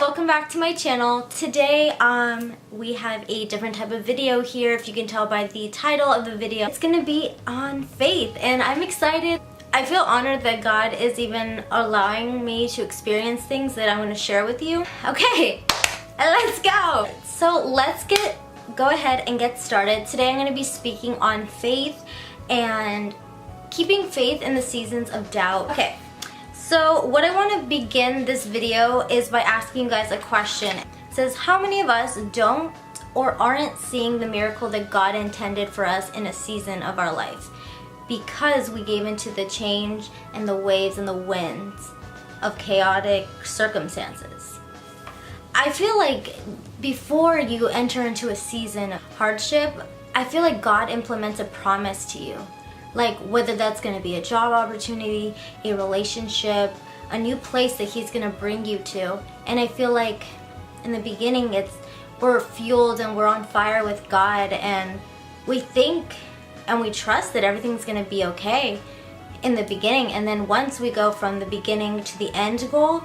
welcome back to my channel. Today we have a different type of video here. If you can tell by the title of the video, it's gonna be on faith, and I'm excited. I feel honored that God is even allowing me to experience things that I'm going to share with you. Okay, let's go. So let's go ahead and get started. Today I'm going to be speaking on faith and keeping faith in the seasons of doubt. Okay. So what I want to begin this video is by asking you guys a question. It says, how many of us don't or aren't seeing the miracle that God intended for us in a season of our lives because we gave into the change and the waves and the winds of chaotic circumstances? I feel like before you enter into a season of hardship, I feel like God implements a promise to you. Like whether that's going to be a job opportunity, a relationship, a new place that He's going to bring you to. And I feel like in the beginning we're fueled and we're on fire with God, and we think and we trust that everything's going to be okay in the beginning. And then once we go from the beginning to the end goal,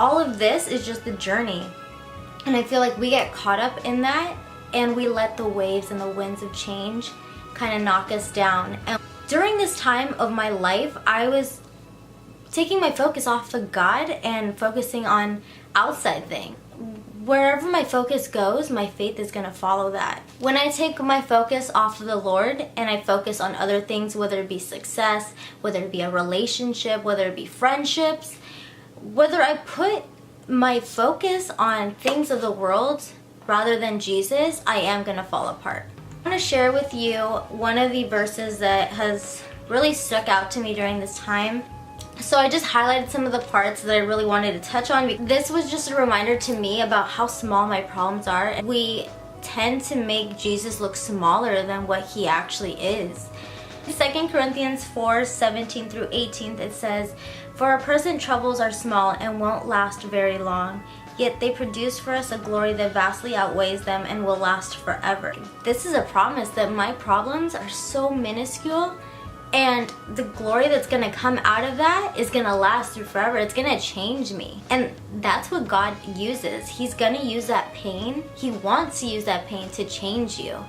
all of this is just the journey. And I feel like we get caught up in that and we let the waves and the winds of change kind of knock us down. And during this time of my life, I was taking my focus off of God and focusing on outside things. Wherever my focus goes, my faith is going to follow that. When I take my focus off of the Lord and I focus on other things, whether it be success, whether it be a relationship, whether it be friendships, whether I put my focus on things of the world rather than Jesus, I am going to fall apart. I want to share with you one of the verses that has really stuck out to me during this time. So I just highlighted some of the parts that I really wanted to touch on. This was just a reminder to me about how small my problems are. We tend to make Jesus look smaller than what He actually is. In 2 Corinthians 4:17 through 18, it says, "For our present troubles are small and won't last very long. Yet they produce for us a glory that vastly outweighs them and will last forever." This is a promise that my problems are so minuscule, and the glory that's going to come out of that is going to last through forever. It's going to change me. And that's what God uses. He's going to use that pain. He wants to use that pain to change you.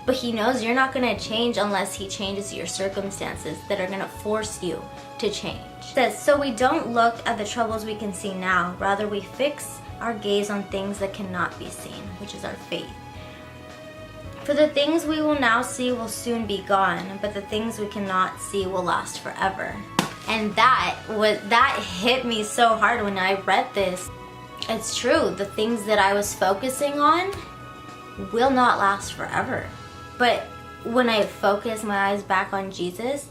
But He knows you're not going to change unless He changes your circumstances that are going to force you to change. It says, "So we don't look at the troubles we can see now. Rather, we fix our gaze on things that cannot be seen," which is our faith. "For the things we will now see will soon be gone, but the things we cannot see will last forever." And that hit me so hard when I read this. It's true, the things that I was focusing on will not last forever. But when I focus my eyes back on Jesus,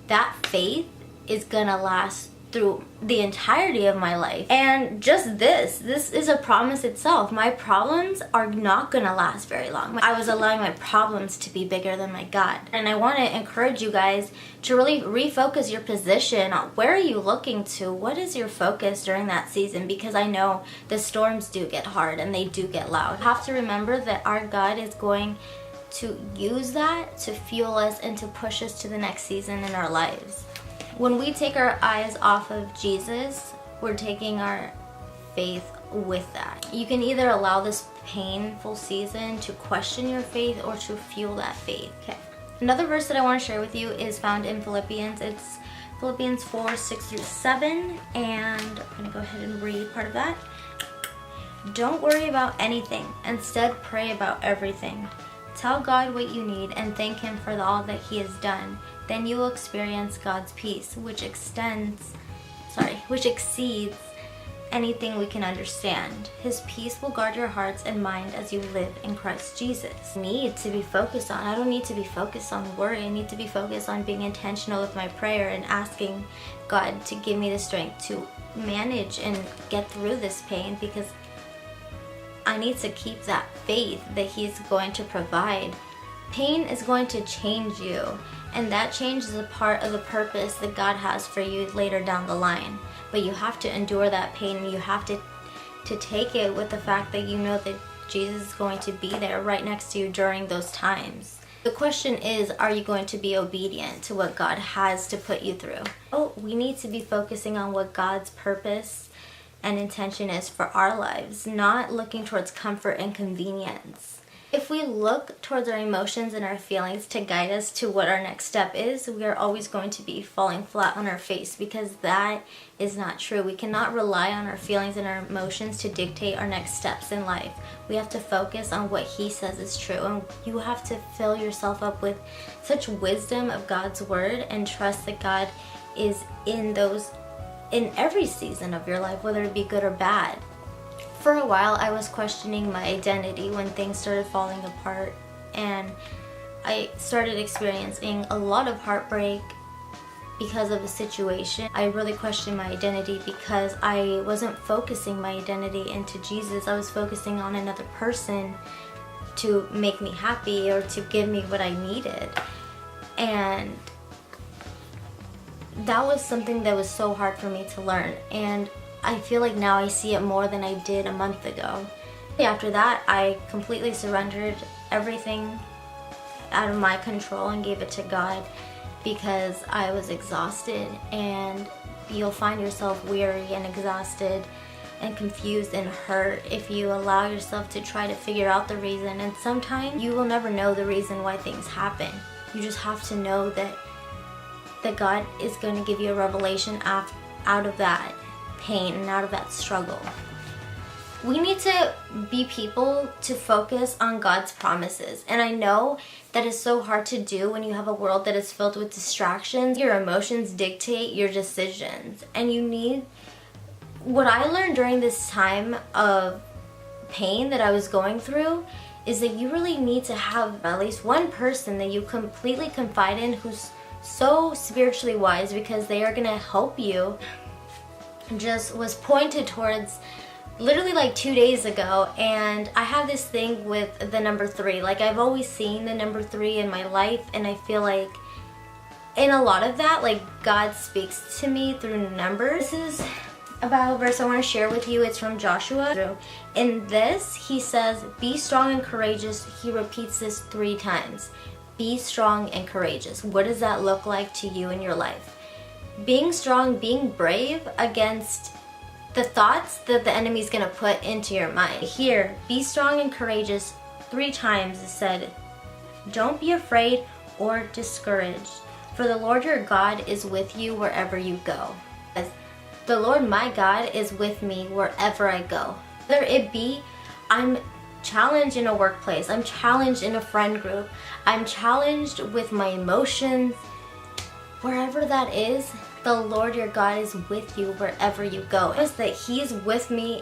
that faith is gonna last through the entirety of my life. And just this is a promise itself. My problems are not gonna last very long. I was allowing my problems to be bigger than my God. And I want to encourage you guys to really refocus your position on where are you looking to? What is your focus during that season? Because I know the storms do get hard and they do get loud. You have to remember that our God is going to use that to fuel us and to push us to the next season in our lives. When we take our eyes off of Jesus, we're taking our faith with that. You can either allow this painful season to question your faith or to fuel that faith. Okay. Another verse that I want to share with you is found in Philippians. It's Philippians 4:6 through 7, and I'm going to go ahead and read part of that. "Don't worry about anything. Instead, pray about everything. Tell God what you need and thank Him for all that He has done. Then you will experience God's peace, which exceeds anything we can understand. His peace will guard your hearts and mind as you live in Christ Jesus." I need to be focused on. I don't need to be focused on worry. I need to be focused on being intentional with my prayer and asking God to give me the strength to manage and get through this pain, because I need to keep that faith that He's going to provide. Pain is going to change you, and that change is a part of the purpose that God has for you later down the line. But you have to endure that pain, and you have to take it with the fact that you know that Jesus is going to be there right next to you during those times. The question is, are you going to be obedient to what God has to put you through? Oh, we need to be focusing on what God's purpose and intention is for our lives, not looking towards comfort and convenience. If we look towards our emotions and our feelings to guide us to what our next step is, we are always going to be falling flat on our face, because that is not true. We cannot rely on our feelings and our emotions to dictate our next steps in life. We have to focus on what He says is true, and you have to fill yourself up with such wisdom of God's word and trust that God is in every season of your life, whether it be good or bad. For a while, I was questioning my identity when things started falling apart, and I started experiencing a lot of heartbreak because of the situation. I really questioned my identity because I wasn't focusing my identity into Jesus. I was focusing on another person to make me happy or to give me what I needed. And that was something that was so hard for me to learn, and I feel like now I see it more than I did a month ago. After that, I completely surrendered everything out of my control and gave it to God, because I was exhausted, and you'll find yourself weary and exhausted and confused and hurt if you allow yourself to try to figure out the reason. And sometimes you will never know the reason why things happen. You just have to know that God is going to give you a revelation out of that pain and out of that struggle. We need to be people to focus on God's promises. And I know that is so hard to do when you have a world that is filled with distractions. Your emotions dictate your decisions. And what I learned during this time of pain that I was going through is that you really need to have at least one person that you completely confide in who's so spiritually wise, because they are going to help you. Just was pointed towards literally like 2 days ago, and I have this thing with the number 3. Like, I've always seen the number 3 in my life, and I feel like in a lot of that, like, God speaks to me through numbers. This is about a verse I want to share with you. It's from Joshua. In this, he says, "Be strong and courageous." He repeats this 3 times. Be strong and courageous. What does that look like to you in your life? Being strong, being brave against the thoughts that the enemy's gonna put into your mind. Here, be strong and courageous 3 times. It said, don't be afraid or discouraged, for the Lord your God is with you wherever you go. As the Lord my God is with me wherever I go. Whether it be I'm challenged in a workplace, I'm challenged in a friend group, I'm challenged with my emotions, wherever that is, the Lord your God is with you wherever you go. It's that He's with me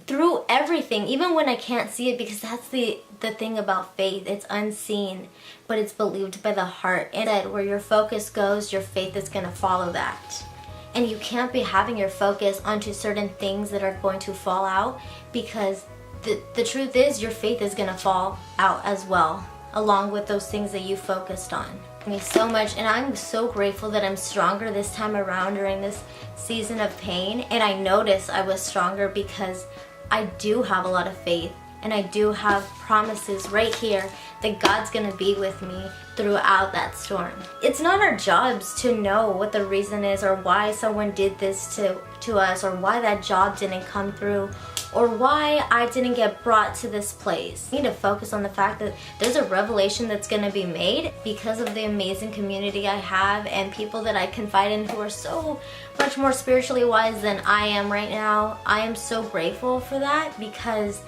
through everything, even when I can't see it, because that's the thing about faith. It's unseen, but it's believed by the heart. And that where your focus goes, your faith is going to follow that. And you can't be having your focus onto certain things that are going to fall out, because the truth is your faith is going to fall out as well, along with those things that you focused on. Me so much, and I'm so grateful that I'm stronger this time around during this season of pain. And I notice I was stronger because I do have a lot of faith, and I do have promises right here that God's gonna be with me throughout that storm. It's not our jobs to know what the reason is, or why someone did this to us, or why that job didn't come through, or why I didn't get brought to this place. I need to focus on the fact that there's a revelation that's gonna be made because of the amazing community I have and people that I confide in who are so much more spiritually wise than I am right now. I am so grateful for that, because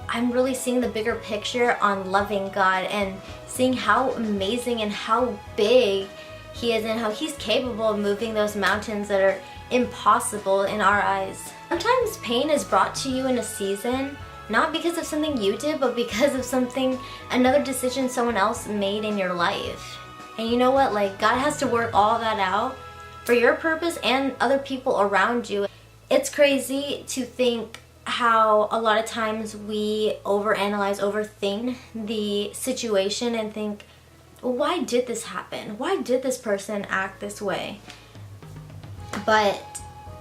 I'm really seeing the bigger picture on loving God and seeing how amazing and how big He is, and how He's capable of moving those mountains that are impossible in our eyes. Sometimes pain is brought to you in a season, not because of something you did, but because of another decision someone else made in your life. And you know what? Like, God has to work all that out for your purpose and other people around you. It's crazy to think how a lot of times we overanalyze, overthink the situation and think, well, why did this happen? Why did this person act this way? But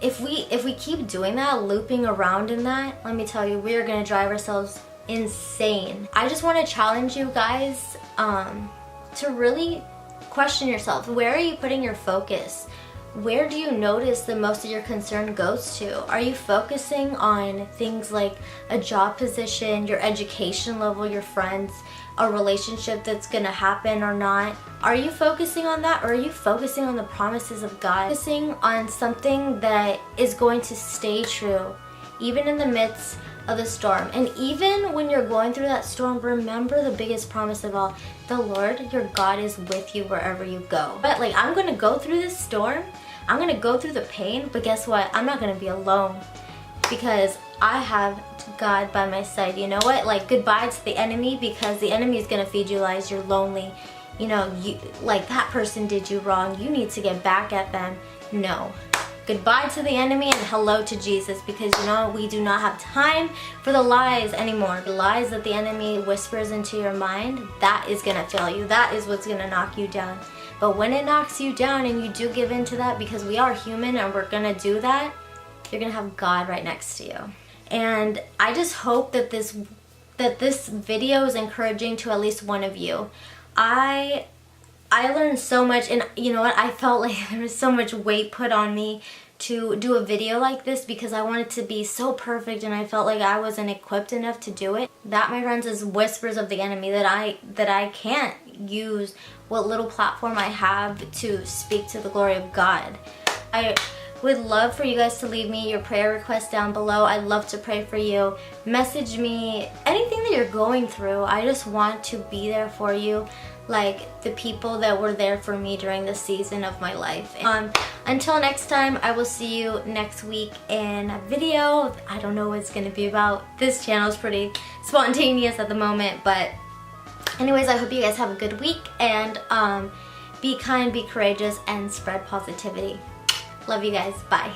if we keep doing that, looping around in that, let me tell you, we are going to drive ourselves insane. I just want to challenge you guys to really question yourself. Where are you putting your focus? where do you notice that most of your concern goes to? Are you focusing on things like a job position, your education level, your friends, a relationship that's gonna happen or not? Are you focusing on that, or are you focusing on the promises of God? Focusing on something that is going to stay true, even in the midst of the storm. And even when you're going through that storm, remember the biggest promise of all: the Lord your God is with you wherever you go. But like, I'm gonna go through this storm, I'm gonna go through the pain, but guess what? I'm not gonna be alone, because I have God by my side. You know what? Like, goodbye to the enemy, because the enemy is gonna feed you lies. You're lonely. You know, you like, that person did you wrong, you need to get back at them. No. Goodbye to the enemy and hello to Jesus, because you know, we do not have time for the lies anymore. The lies that the enemy whispers into your mind, that is gonna fail you. That is what's gonna knock you down. But when it knocks you down and you do give in to that, because we are human and we're gonna do that, you're gonna have God right next to you. And I just hope that this video is encouraging to at least one of you. I learned so much, and you know what, I felt like there was so much weight put on me to do a video like this, because I wanted to be so perfect, and I felt like I wasn't equipped enough to do it. That, my friends, is whispers of the enemy, that I can't use what little platform I have to speak to the glory of God. I would love for you guys to leave me your prayer requests down below. I'd love to pray for you. Message me anything that you're going through. I just want to be there for you, like the people that were there for me during this season of my life. Until next time, I will see you next week in a video. I don't know what it's gonna be about. This channel is pretty spontaneous at the moment, but anyways, I hope you guys have a good week, and be kind, be courageous, and spread positivity. Love you guys. Bye.